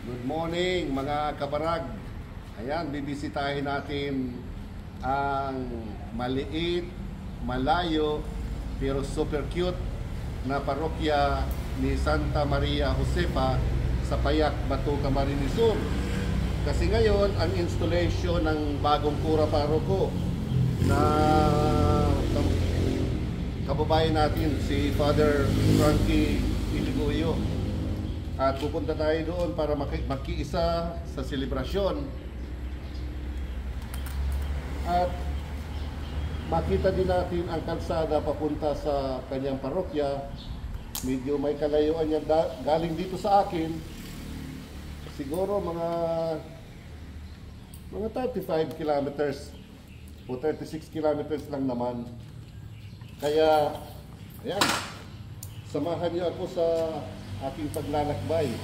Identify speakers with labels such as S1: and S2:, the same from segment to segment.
S1: Good morning mga kabarag. Ayan, bibisitahin natin ang maliit, malayo, pero super cute na parokya ni Santa Maria Josefa sa Payac, Bato, Camarines Sur. Kasi ngayon, ang installation ng bagong kura paroko na kababayan natin, si Father Frankie Iligoyo. At pupunta tayo doon para makiisa sa selebrasyon. At makita din natin ang kalsada papunta sa kanyang parokya. Medyo may kalayuan niya galing dito sa akin. Siguro mga 35 kilometers o 36 kilometers lang naman. Kaya, ayan, samahan niyo ako sa aking paglalakbay.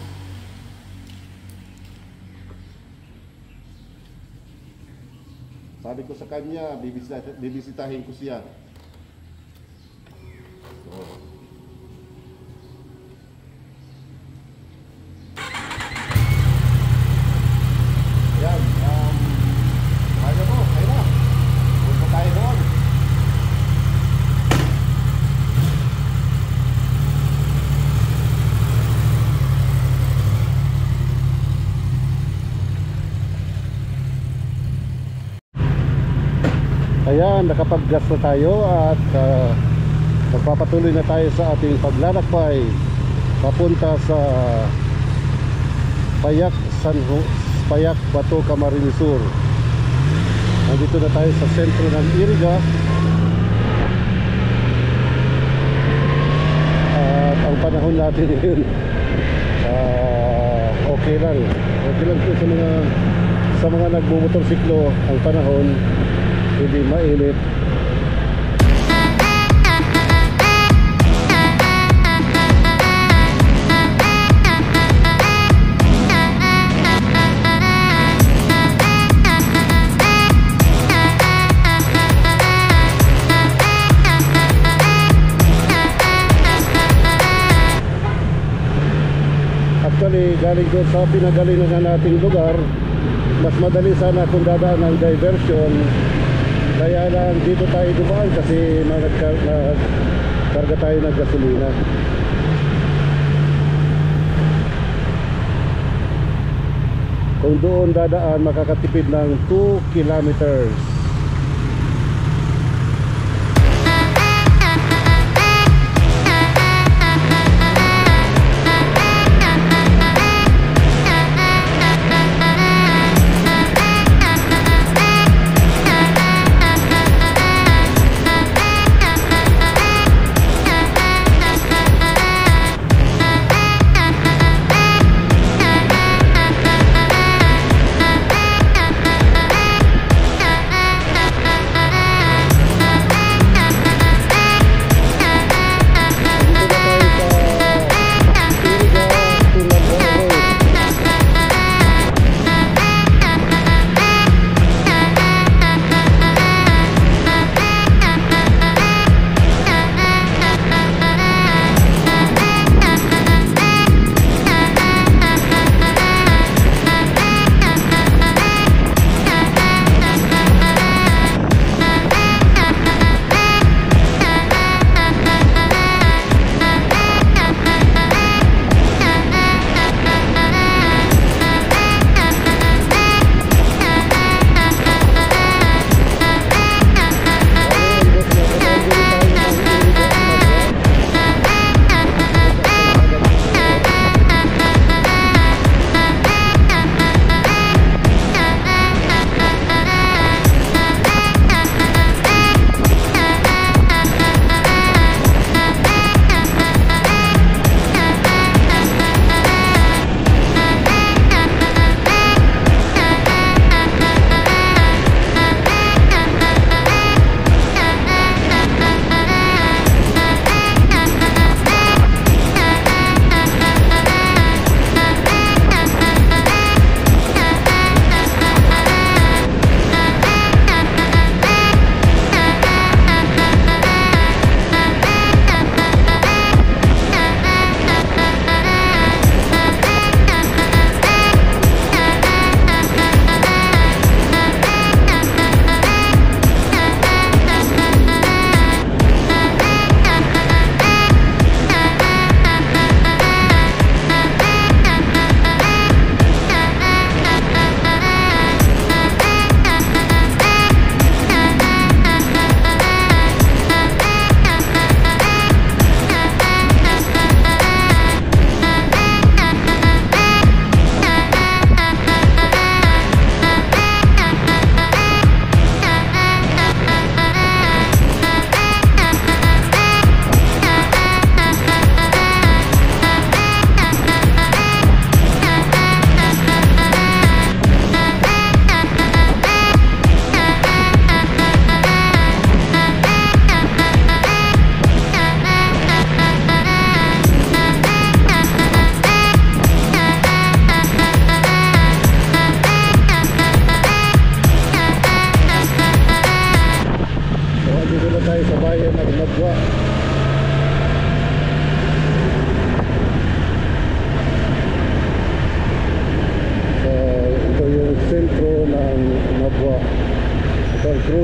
S1: Sabi ko sa kanya, bibisitahin ko siya. So, yan, kaya mo, kaya na. Punta tayo doon. Ayan, nakapag-gas na tayo at magpapatuloy na tayo sa ating paglalakbay papunta sa Payac, Payac, Bato, Camarines Sur. Nandito na tayo sa sentro ng Iriga at ang panahon natin yun okay lang po sa mga nagmumotorsiklo. Ang panahon hindi mainit. Actually, galing doon sa pinagalingan nating lugar, mas madali sana kung dadaan ng diversion. Kaya lang dito tayo dumaan kasi nagkarga tayo ng gasolina. Kung doon dadaan, makakatipid ng 2 kilometers.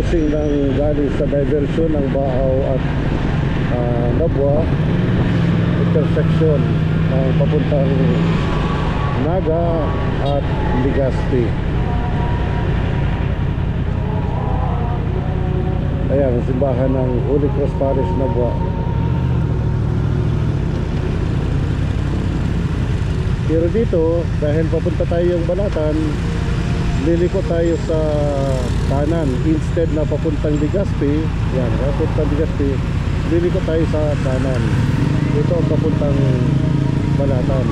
S2: crossing ng galing sa diversion ng Baaw at Nabwa, intersection ng papuntang Naga at Legazpi. Ayan, ang simbahan ng Holy Cross Parish Nabwa. Pero dito, dahil papunta tayo yung Balatan, liliko tayo sa kanan instead na papuntang Legazpi. Yan, papuntang Legazpi, liliko tayo sa kanan. Ito ang papuntang Balatan.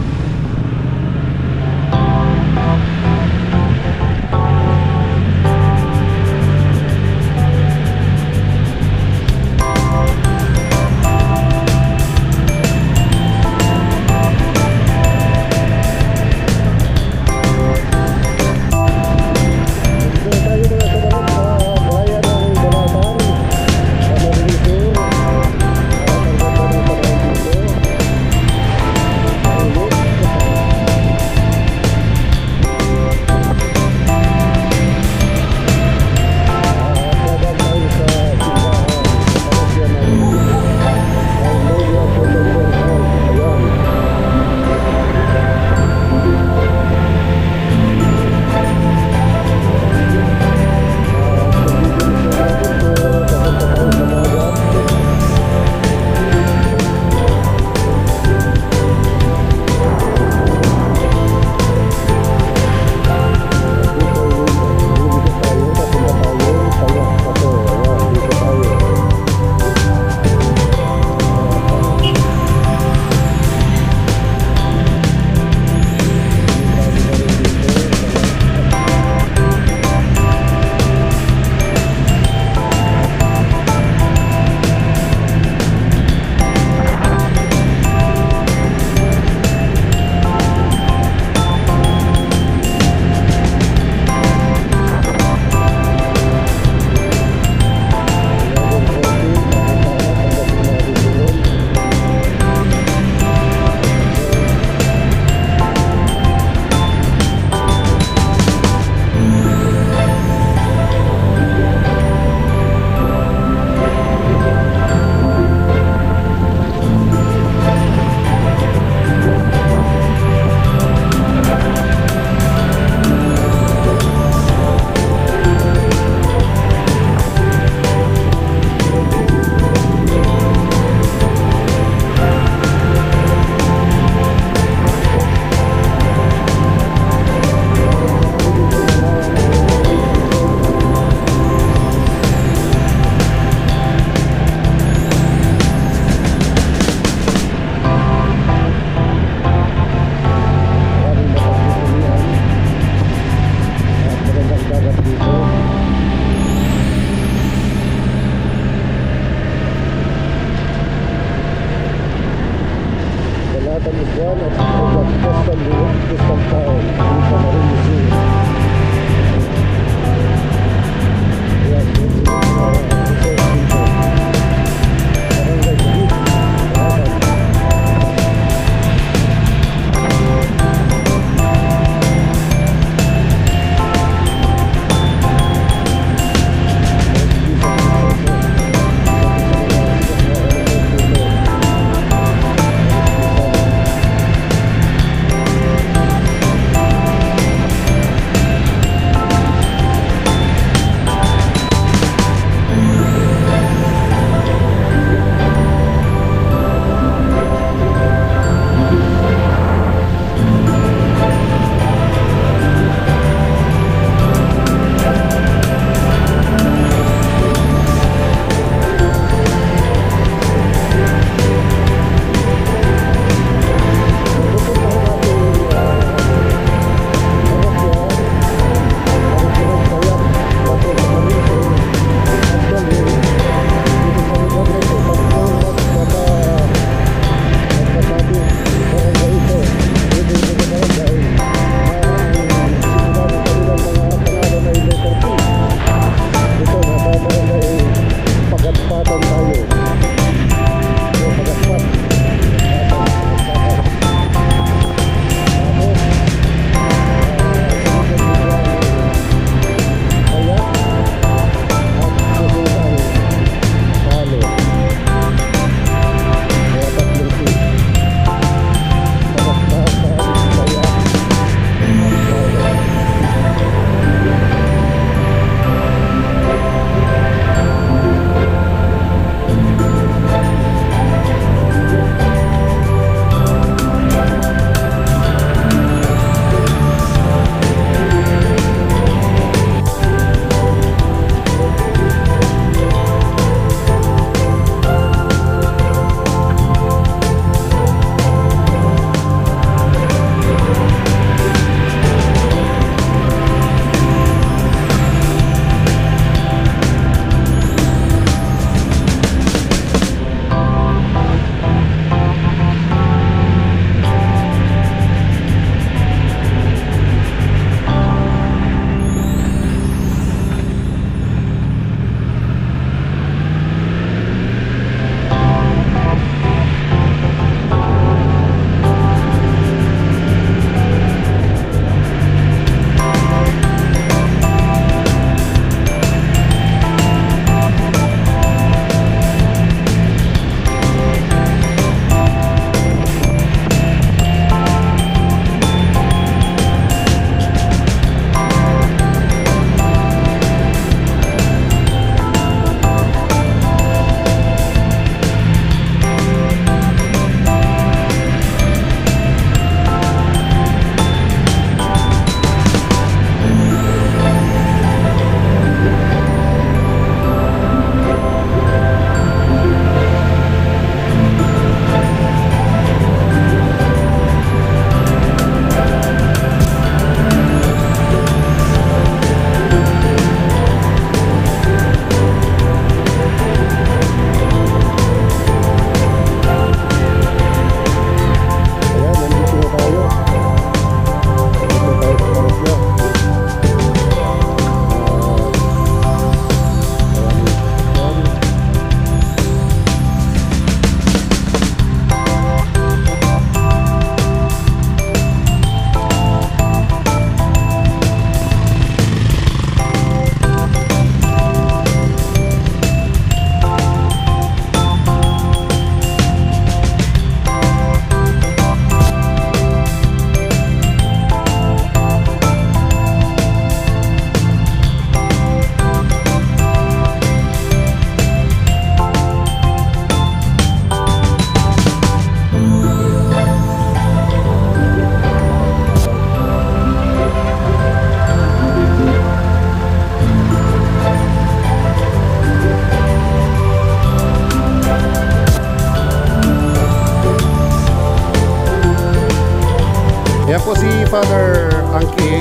S1: Father Angki,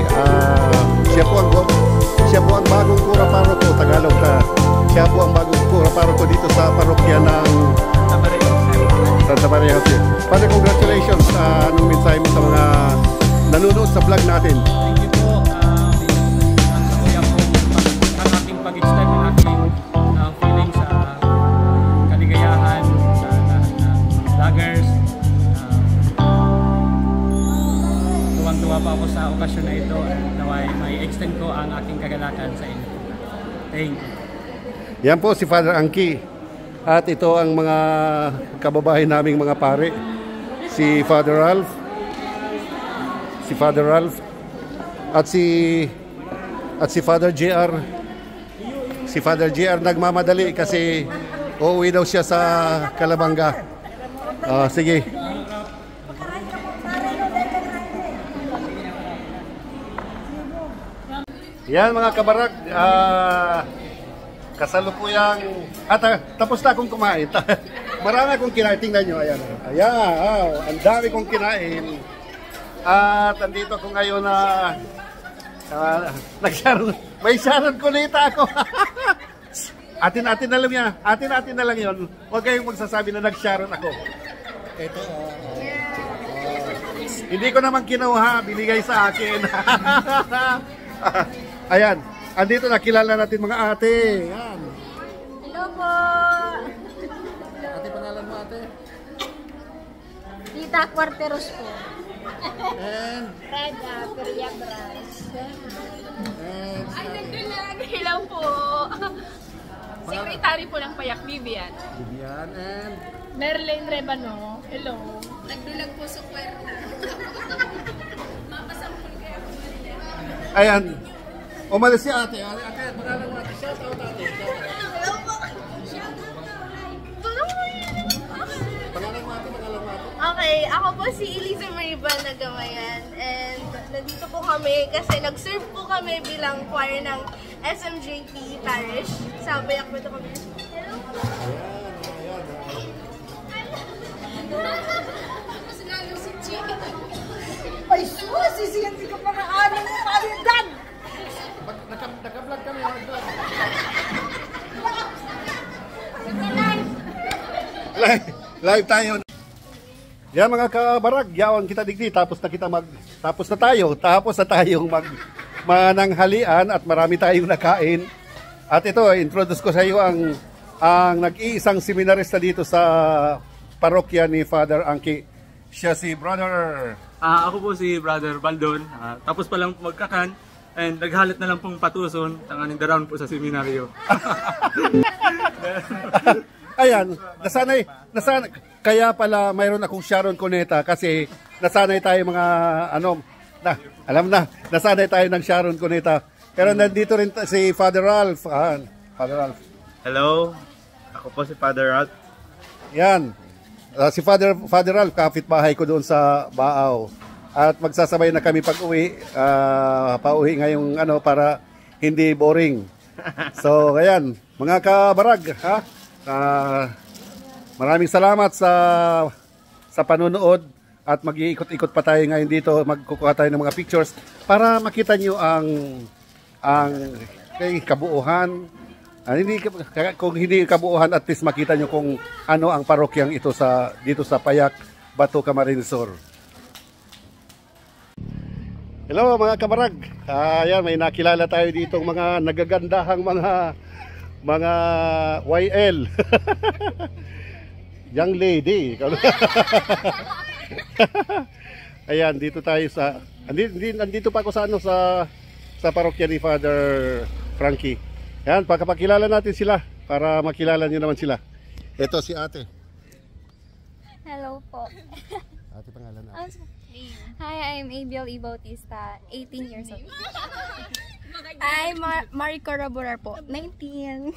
S1: siya po ang bagong kura paroko, Tagalog na. Siya po ang bagong kura paroko dito sa parokya ng Santa Maria Jose. Father, congratulations. Anong mensahe mo sa mga nanonood sa vlog natin?
S3: Thank you po. Ang kuya po, ang ating pag-extend ng ating feelings sa kaligayahan sa lahat ng vloggers. Tuwang-tuwa pa ako sa okasyon na ito at naway may extend ko ang aking kagalakan sa inyo. Thank you.
S1: Yan po si Father Angki. At ito ang mga kababayan naming mga pare. Si Father Ralph. At si Father JR. Si Father JR nagmamadali kasi uuwi daw siya sa Calabanga. Sige. Yan mga kabarag, kasalukuyang tapos na akong kumain. Marami akong kinain, tingnan nyo. Ayan, ang dami kong kinain. At andito ako ngayon na may sharon kunita ako. Atin na lang yan. Atin na lang yun. Huwag kayong magsasabi na nag-sharon ako. Ito, hindi ko naman kinuha, binigay sa akin. Ayan, andito nakilala natin mga ate. Yan.
S4: Hello po!
S1: Ate, pangalan mo ate?
S4: Tita Quarteros po.
S1: And?
S4: Reda Periabras.
S1: And?
S5: Ay, nagdulag. Hello po. Secretary po ng Payak, Vivian.
S1: Vivian and?
S5: Merlin Rebano. Hello. Nagdulag po sa kwarta. Mapasampul kaya po.
S1: Ayan. Umalis si ate. Ate, pangalan mo ate. Shout out ate.
S5: Hello po.
S1: Pangalan mo ate.
S4: Okay, ako po si Eliza Maribel Nagamayan and nandito po kami kasi nag-serve po kami bilang choir ng SMJP Parish. Sa Bayak po ito kami. Hello po!
S5: Mas lalo si Chiki.
S4: Ay, sus! Sisiyanti ka pa kaano mo kalidad!
S1: Naka-vlog kami. Live tayo. Yan mga kabarag, yawan kita digdi tapos na tayong mananghalian at marami tayong nakain. At ito, introduce ko sa iyo ang nag-iisang seminarista dito sa parokya ni Father Angki. Siya si Brother.
S3: Ako po si Brother Baldon. Tapos pa lang magkakan and naghalit na lang pong patuson tanganin daroon po sa seminaryo.
S1: Ayan, nasanay, kaya pala mayroon akong Sharon Cuneta kasi nasanay tayo mga nasanay tayo ng Sharon Cuneta. Pero nandito rin si Father Ralph. Father Ralph.
S6: Hello, ako po si Father Ralph.
S1: Yan, si Father Ralph, kapitbahay ko doon sa Baaw. At magsasabay na kami pag-uwi, pauwi ngayong para hindi boring. So, ayan, mga kabarag, maraming salamat sa panonood at mag-iikot-ikot pa tayo ngayon dito, magkukuha tayo ng mga pictures para makita nyo ang kabuuhan. Kung hindi kabuuhan, at least makita nyo kung ano ang parokyang ito dito sa Payak, Bato, Camarinesor. Hello mga kabarag. Ayan, may nakilala tayo dito mga nagagandahang mga YL. Young lady. Ayan, dito tayo andito pa ako sa parokya ni Father Frankie. Ayan, pagkapakilala natin sila para makilala niyo naman sila. Ito si ate.
S7: Hello po.
S1: Ate, pangalan natin.
S7: Hi, I'm Abiel E. Bautista, 18 years old. I'm Marico Raburar po, 19.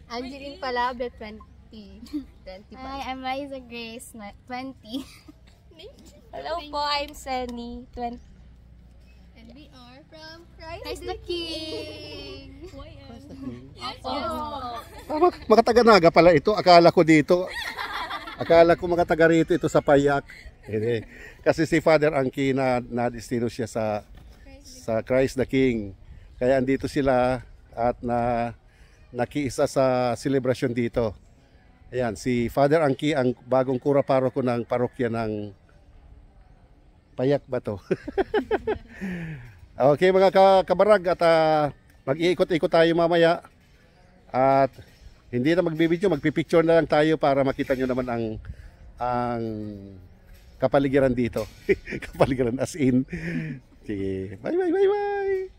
S4: Angeline Palabe, 20. 25.
S7: Hi, I'm Liza Grace, 20. Hello po, I'm Senny, 20.
S5: And we are from Christ
S7: Christ the King.
S1: Makataga-naga pala ito. Akala ko dito. Akala ko makataga rito ito sa Payak. Hindi. Kasi si Father Angki na destino siya sa Christ the King. Kaya andito sila at nakiisa sa celebration dito. Ayan, si Father Angki ang bagong kura paroko ng parokya ng Payak ba to? Okay mga kabarag, at mag-iikot-ikot tayo mamaya. At hindi na magbibideo, magpipicture na lang tayo para makita nyo naman ang kapaligiran dito. Kapaligiran as in. Sige, bye bye bye bye.